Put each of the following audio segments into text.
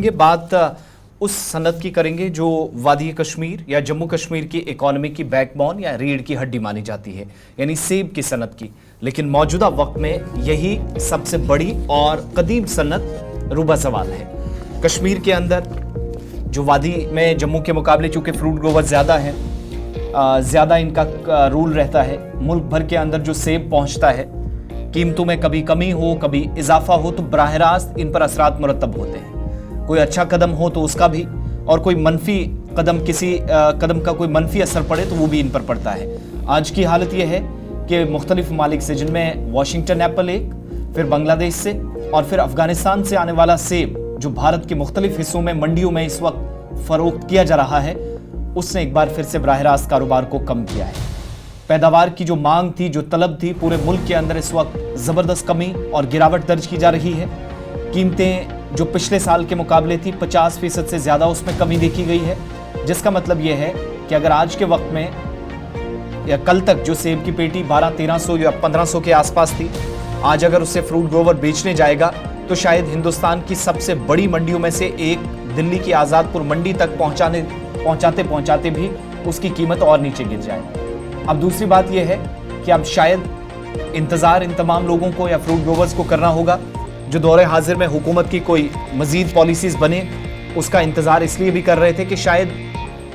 ये बात उस सनत की करेंगे जो वादी कश्मीर या जम्मू कश्मीर की इकोनॉमी की बैकबोन या रीढ़ की हड्डी मानी जाती है, यानी सेब की सनत की। लेकिन मौजूदा वक्त में यही सबसे बड़ी और कदीम सनत रुबा सवाल है। कश्मीर के अंदर जो वादी में जम्मू के मुकाबले चूँकि फ्रूट ग्रोवर ज़्यादा है, ज़्यादा इनका रूल रहता है, मुल्क भर के अंदर जो सेब पहुँचता है, कीमतों में कभी कमी हो कभी इजाफा हो तो बराह रास्त इन पर असरात मुरतब होते हैं। कोई अच्छा कदम हो तो उसका भी, और कोई मनफी कदम, किसी कदम का कोई मनफी असर पड़े तो वो भी इन पर पड़ता है। आज की हालत ये है कि मुख्तलिफ ममालिक से, जिनमें वाशिंगटन एप्पल एक, फिर बांग्लादेश से और फिर अफगानिस्तान से आने वाला सेब जो भारत के मुख्तलिफ हिस्सों में मंडियों में इस वक्त फरोख्त किया जा रहा है, उसने एक बार फिर से बराह रास्त कारोबार को कम किया है। पैदावार की जो मांग थी, जो तलब थी, पूरे मुल्क के अंदर इस वक्त ज़बरदस्त कमी और गिरावट दर्ज की जा रही है। कीमतें जो पिछले साल के मुकाबले थी 50% से ज़्यादा उसमें कमी देखी गई है, जिसका मतलब यह है कि अगर आज के वक्त में या कल तक जो सेब की पेटी 1200-1300 या 1500 के आसपास थी, आज अगर उससे फ्रूट ग्रोवर बेचने जाएगा तो शायद हिंदुस्तान की सबसे बड़ी मंडियों में से एक दिल्ली की आज़ादपुर मंडी तक पहुंचाते पहुंचाते भी उसकी कीमत और नीचे गिर जाए। अब दूसरी बात यह है कि अब शायद इंतज़ार इन तमाम लोगों को या फ्रूट ग्रोवर्स को करना होगा जो दौरे हाजिर में हुकूमत की कोई मज़ीद पॉलिसीज़ बने, उसका इंतज़ार इसलिए भी कर रहे थे कि शायद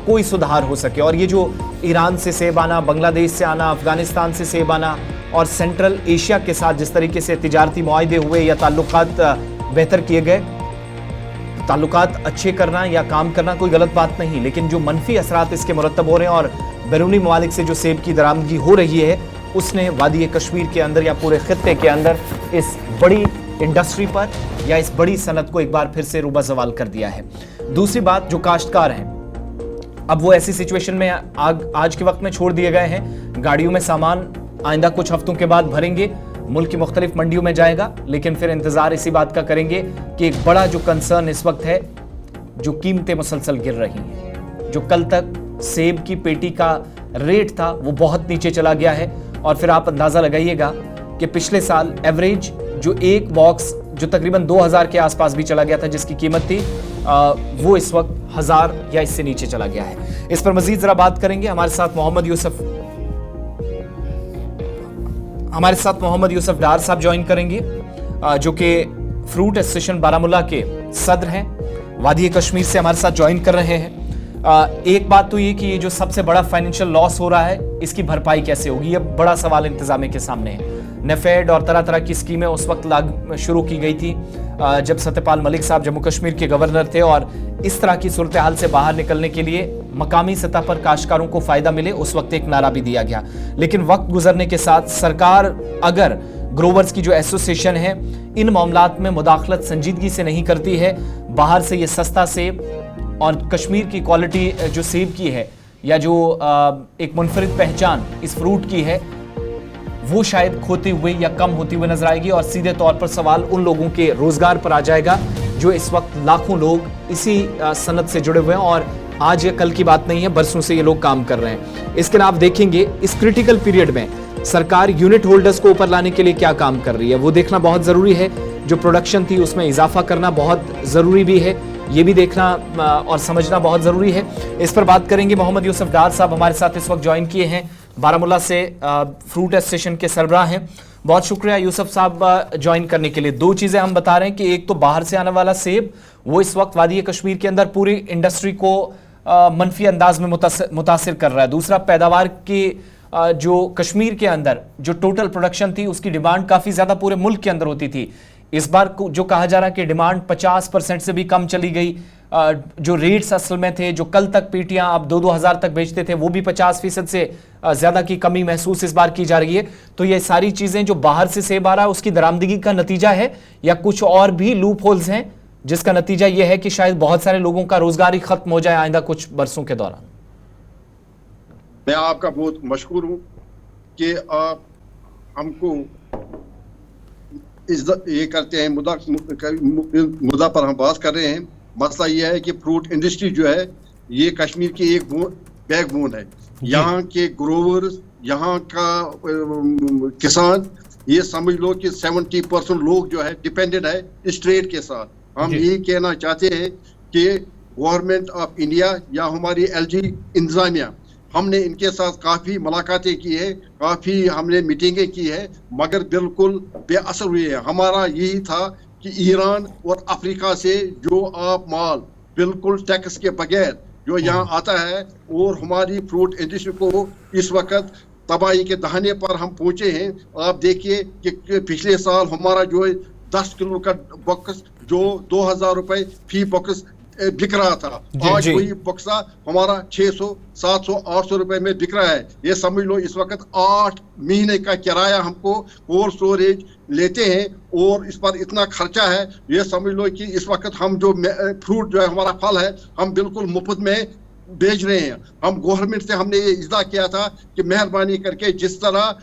कोई सुधार हो सके। और ये जो ईरान से सेब आना, बांग्लादेश से आना, अफ़गानिस्तान से सेब आना और सेंट्रल एशिया के साथ जिस तरीके से तिजारती मुआहदे हुए या ताल्लुकात बेहतर किए गए, ताल्लुकात अच्छे करना या काम करना कोई गलत बात नहीं, लेकिन जो मनफी असरात इसके मुरतब हो रहे हैं और बैरूनी ममालिक से जो सेब की दरामदगी हो रही है, उसने वादी कश्मीर के अंदर या पूरे खित्ते के अंदर इस बड़ी इंडस्ट्री पर या इस बड़ी सनत को एक बार फिर से रुबा सवाल कर दिया है। दूसरी बात, जो काश्तकार हैं, अब वो ऐसी सिचुएशन में आज के वक्त में छोड़ दिए गए हैं। गाड़ियों में सामान आइंदा कुछ हफ्तों के बाद भरेंगे, मुल्क की मुख्तलिफ मंडियों में जाएगा, लेकिन फिर इंतजार इसी बात का करेंगे कि एक बड़ा जो कंसर्न इस वक्त है, जो कीमतें मुसलसल गिर रही हैं। जो कल तक सेब की पेटी का रेट था वो बहुत नीचे चला गया है, और फिर आप अंदाजा लगाइएगा कि पिछले साल एवरेज जो एक बॉक्स जो तकरीबन 2000 के आसपास भी चला गया था, जिसकी कीमत थी, वो इस वक्त 1000 या इससे नीचे चला गया है। इस पर मजीद जरा बात करेंगे। हमारे साथ मोहम्मद यूसुफ डार साहब ज्वाइन करेंगे, जो कि फ्रूट एसोसिएशन बारामुल्ला के सदर हैं, वादी कश्मीर से हमारे साथ ज्वाइन कर रहे हैं। एक बात तो ये कि ये जो सबसे बड़ा फाइनेंशियल लॉस हो रहा है, इसकी भरपाई कैसे होगी, ये बड़ा सवाल इंतजामिया के सामने है। नेफेड और तरह तरह की स्कीमें उस वक्त शुरू की गई थी जब सत्यपाल मलिक साहब जम्मू कश्मीर के गवर्नर थे, और इस तरह की सूरत हाल से बाहर निकलने के लिए मकामी सतह पर काश्तकारों को फ़ायदा मिले, उस वक्त एक नारा भी दिया गया। लेकिन वक्त गुजरने के साथ सरकार अगर ग्रोवर्स की जो एसोसिएशन है इन मामलात में मुदाखलत संजीदगी से नहीं करती है, बाहर से ये सस्ता सेब और कश्मीर की क्वालिटी जो सेब की है या जो एक मुनफरिद पहचान इस फ्रूट की है, वो शायद खोते हुए या कम होती हुई नजर आएगी, और सीधे तौर पर सवाल उन लोगों के रोजगार पर आ जाएगा जो इस वक्त लाखों लोग इसी सनत से जुड़े हुए हैं, और आज या कल की बात नहीं है, बरसों से ये लोग काम कर रहे हैं। इसके अलावा आप देखेंगे इस क्रिटिकल पीरियड में सरकार यूनिट होल्डर्स को ऊपर लाने के लिए क्या काम कर रही है, वो देखना बहुत ज़रूरी है। जो प्रोडक्शन थी उसमें इजाफा करना बहुत ज़रूरी भी है, ये भी देखना और समझना बहुत ज़रूरी है। इस पर बात करेंगे। मोहम्मद यूसुफ डार साहब हमारे साथ इस वक्त ज्वाइन किए हैं, बारामुल्ला से फ्रूट एसोसिएशन के सरबराह हैं। बहुत शुक्रिया यूसुफ साहब ज्वाइन करने के लिए। दो चीज़ें हम बता रहे हैं कि एक तो बाहर से आने वाला सेब वो इस वक्त वादी कश्मीर के अंदर पूरी इंडस्ट्री को मनफी अंदाज में मुतासिर कर रहा है। दूसरा, पैदावार की जो कश्मीर के अंदर जो टोटल प्रोडक्शन थी उसकी डिमांड काफ़ी ज़्यादा पूरे मुल्क के अंदर होती थी। इस बार जो कहा जा रहा है कि डिमांड 50% से भी कम चली गई। जो रेट्स असल में थे, जो कल तक पेटियां आप 2-2 हज़ार तक बेचते थे, वो भी 50% से ज़्यादा की कमी महसूस इस बार की जा रही है। तो ये सारी चीज़ें जो बाहर से सेब आ रहा है उसकी दरामदगी का नतीजा है, या कुछ और भी लूप होल्स हैं जिसका नतीजा ये है कि शायद बहुत सारे लोगों का रोजगार ही खत्म हो जाए आइंदा कुछ बरसों के दौरान। मैं आपका बहुत मशहूर हूँ कि आप हमको ये करते हैं, मुद्दा पर हम बात कर रहे हैं। मसला ये है कि फ्रूट इंडस्ट्री जो है ये कश्मीर की एक बैकबोन है। यहाँ के ग्रोवर्स, यहाँ का किसान, ये समझ लो कि 70% लोग जो है डिपेंडेंट है इस ट्रेड के साथ। हम यही कहना चाहते हैं कि गवर्नमेंट ऑफ इंडिया या हमारी एलजी इंतजामिया, हमने इनके साथ काफ़ी मुलाकातें की है, काफ़ी हमने मीटिंगें की है, मगर बिल्कुल बेअसर हुई है। हमारा यही था कि ईरान और अफ्रीका से जो आप माल बिल्कुल टैक्स के बगैर जो यहाँ आता है, और हमारी फ्रूट इंडस्ट्री को इस वक्त तबाही के दहाने पर हम पहुंचे हैं। आप देखिए कि पिछले साल हमारा जो 10 किलो का बॉक्स जो 2000 रुपए फी बॉक्स बिक रहा था, आज वही बक्सा हमारा 600, 700, 800 रुपए में बिक रहा है। ये समझ लो इस वक्त 8 महीने का किराया हमको कोल्ड स्टोरेज लेते हैं और इस पर इतना खर्चा है। ये समझ लो कि इस वक्त हम जो फ्रूट जो है हमारा फल है, हम बिल्कुल मुफ्त में बेच रहे हैं। हम गवर्नमेंट से हमने ये इज़्दा किया था कि मेहरबानी करके जिस तरह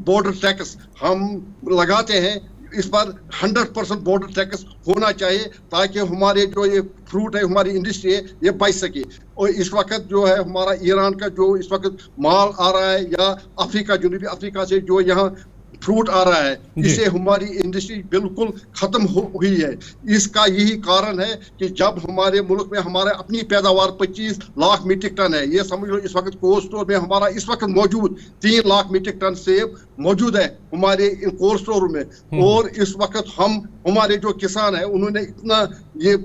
बॉर्डर टैक्स हम लगाते हैं, इस पर 100% बॉर्डर टैक्स होना चाहिए, ताकि हमारे जो ये फ्रूट है, हमारी इंडस्ट्री है, ये बच सके। और इस वक्त जो है हमारा ईरान का जो इस वक्त माल आ रहा है, या अफ्रीका, जनूबी अफ्रीका से जो यहाँ फ्रूट आ रहा है, इससे हमारी इंडस्ट्री बिल्कुल खत्म हुई है। इसका यही कारण है कि जब हमारे मुल्क में हमारे अपनी पैदावार 25 लाख मीट्रिक टन है, ये समझ लो इस वक्त कोल्ड स्टोर में हमारा इस वक्त मौजूद 3 लाख मीट्रिक टन सेब मौजूद है हमारे इन कोल्ड स्टोर में। और इस वक्त हमारे जो किसान है, उन्होंने इतना ये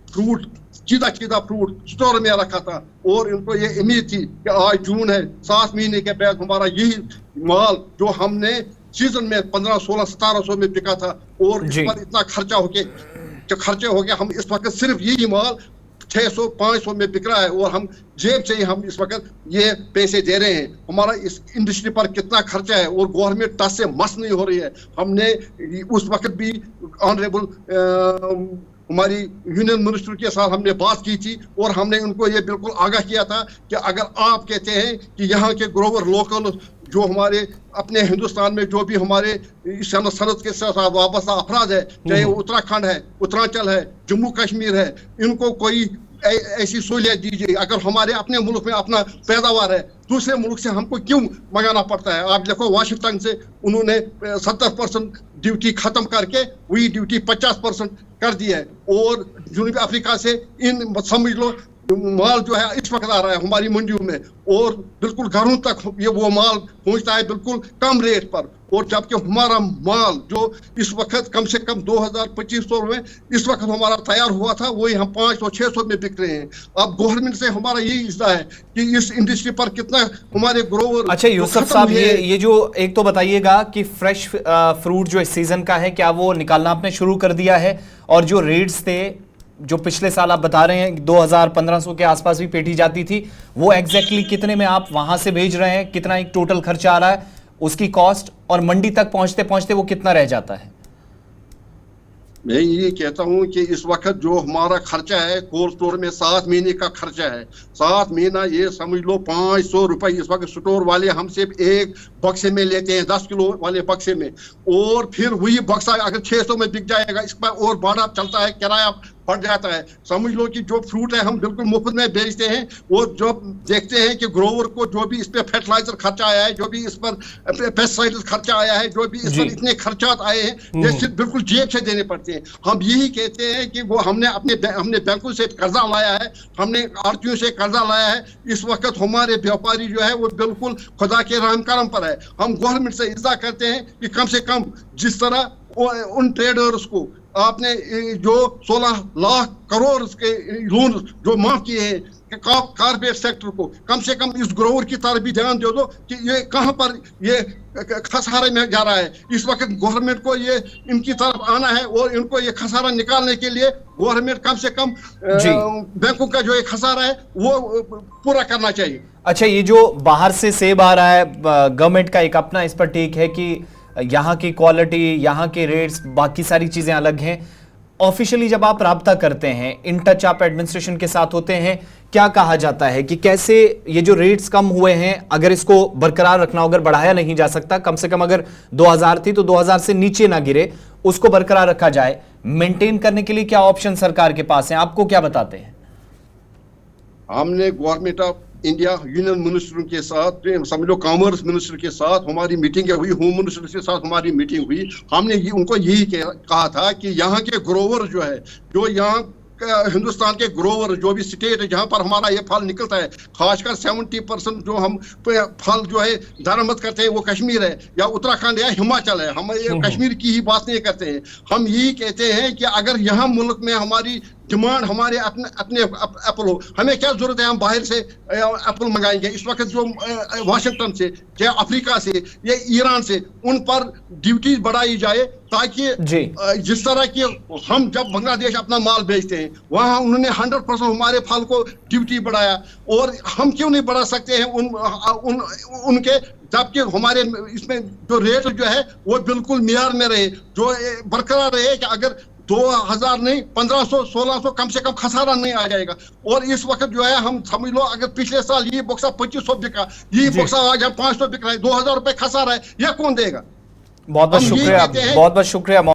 फ्रूट चीदा फ्रूट स्टोर में रखा था, और इनको ये उम्मीद थी कि आज जून है, 7 महीने के बाद हमारा यही माल जो हमने सीजन में 1500, 1700 में बिका था, और इस पर इतना खर्चे हो गया, हम इस वक्त सिर्फ यही माल 600, 500 में बिक रहा है, और हम जेब से ही हम इस वक्त ये पैसे दे रहे हैं। हमारा इस इंडस्ट्री पर कितना खर्चा है, और गवर्नमेंट टच से मस नहीं हो रही है। हमने उस वक्त भी ऑनरेबल हमारी यूनियन मिनिस्टर के साथ हमने बात की थी, और हमने उनको ये बिल्कुल आगाह किया था कि अगर आप कहते हैं कि यहाँ के ग्रोवर लोकल जो हमारे अपने हिंदुस्तान में जो भी हमारे सनत के साथ वाबस्ता अफराद है, चाहे उत्तराखंड है, उत्तरांचल है, जम्मू कश्मीर है, इनको कोई ऐसी सहूलियत दीजिए। अगर हमारे अपने मुल्क में अपना पैदावार है, दूसरे मुल्क से हमको क्यों मंगाना पड़ता है? आप देखो वाशिंगटन से उन्होंने 70% ड्यूटी खत्म करके वही ड्यूटी 50% कर दी है, और जनूबी अफ्रीका से इन समझ लो माल जो है इस वक्त आ रहा है हमारी मंडियों में, और बिल्कुल घरों तक ये वो माल पहुंचता है बिल्कुल कम रेट पर। और जबकि हमारा माल जो इस वक्त कम से कम 2000-2500 में इस वक्त हमारा तैयार हुआ था, वही हम 500-600 में बिक रहे हैं। अब गवर्नमेंट से हमारा यही इज़्दा है कि इस इंडस्ट्री पर कितना हमारे ग्रोवर। अच्छा यूसुफ साहब, ये जो एक तो बताइएगा कि फ्रेश फ्रूट जो इस सीजन का है, क्या वो निकालना आपने शुरू कर दिया है? और जो रेट्स थे जो पिछले साल आप बता रहे हैं 2000-1500 के आसपास भी पेटी जाती थी, वो एग्जैक्टली कितने में आप वहां से भेज रहे हैं? कितना एक टोटल खर्चा आ रहा है, उसकी कॉस्ट, और मंडी तक पहुंचते पहुंचते वो कितना रह जाता है? मैं ये कहता हूँ कि इस वक्त जो हमारा खर्चा है कोल्ड स्टोर में 7 महीने का खर्चा है। 7 महीना ये समझ लो 500 रुपए इस वक्त स्टोर वाले हमसे एक बक्से में लेते हैं, 10 किलो वाले बक्से में, और फिर वही बक्सा अगर 600 में बिक जाएगा, इस पर और भाड़ा चलता है, किराया बढ़ जाता है। समझ लो कि जो फ्रूट है हम बिल्कुल मुफ्त में बेचते हैं, और जो देखते हैं कि ग्रोवर को जो भी इस पर फर्टिलाइजर खर्चा आया है, जो भी इस पर पेस्टिसाइड खर्चा आया है, जो भी इस पर इतने खर्चात आए हैं, ये सिर्फ बिल्कुल जेब से देने पड़ते हैं। हम यही कहते हैं कि वो हमने बैंकों से कर्जा लाया है, हमने आड़तियों से कर्जा लाया है। इस वक्त हमारे व्यापारी जो है वो बिल्कुल खुदा के रहम करम पर है। हम गवर्नमेंट से इज़्दा करते हैं कि कम से कम जिस तरह उन ट्रेडर्स को आपने जो 16 लाख करोड़ के लोन जो माफ किए हैं कारपोरेट सेक्टर को, कम से कम इस ग्रोवर की तरफ भी ध्यान दे दो कि ये कहां पर ये खसारे में जा रहा है। इस वक्त गवर्नमेंट को ये इनकी तरफ आना है, और इनको ये खसारा निकालने के लिए गवर्नमेंट कम से कम बैंकों का जो एक खसारा है वो पूरा करना चाहिए। अच्छा, ये जो बाहर से सेब आ रहा है, गवर्नमेंट का एक अपना इस पर टेक है कि यहाँ की क्वालिटी, यहाँ के रेट्स, बाकी सारी चीजें अलग हैं। ऑफिशियली जब आप राब्ता करते हैं, इन टच आप एडमिनिस्ट्रेशन के साथ होते हैं, क्या कहा जाता है कि कैसे ये जो रेट्स कम हुए हैं, अगर इसको बरकरार रखना, अगर बढ़ाया नहीं जा सकता, कम से कम अगर 2000 थी तो 2000 से नीचे ना गिरे, उसको बरकरार रखा जाए, मेंटेन करने के लिए क्या ऑप्शन सरकार के पास हैं? आपको क्या बताते हैं? हमने गवर्नमेंट ऑफ इंडिया यूनियन मिनिस्टरों के साथ, समझ लो कॉमर्स मिनिस्टर के साथ हमारी मीटिंग हुई, होम मिनिस्टर के साथ हमारी मीटिंग हुई। हमने उनको यही कहा था कि यहाँ के ग्रोवर जो है, जो यहाँ हिंदुस्तान के ग्रोवर जो भी स्टेट है जहां पर हमारा ये फल निकलता है, खासकर 70% जो हम फल जो है दरामद करते हैं वो कश्मीर है या उत्तराखंड या हिमाचल है। हम ये कश्मीर की ही बात नहीं करते हैं। हम यही कहते हैं कि अगर यहाँ मुल्क में हमारी डिमांड हमारे अपने एप्पल हो, हमें क्या जरूरत है हम बाहर से एप्पल मंगाएंगे। इस वक्त जो वाशिंगटन से या अफ्रीका से या ईरान से उन पर ड्यूटी बढ़ाई जाए, ताकि जिस तरह की हम जब बांग्लादेश अपना माल बेचते हैं वहां उन्होंने 100% हमारे फल को ड्यूटी बढ़ाया, और हम क्यों नहीं बढ़ा सकते हैं उनके, जबकि हमारे इसमें जो रेट जो है वो बिल्कुल मियार में रहे, जो बरकरार रहे कि अगर 2000 नहीं 1500 1600 कम से कम खसारा नहीं आ जाएगा। और इस वक्त जो है हम समझ लो अगर पिछले साल ये बक्सा 2500 बिका, ये बक्सा आज 500 बिक रहा है, 2000 रुपए खसारा है, यह कौन देगा? बहुत बहुत शुक्रिया, बहुत बहुत शुक्रिया।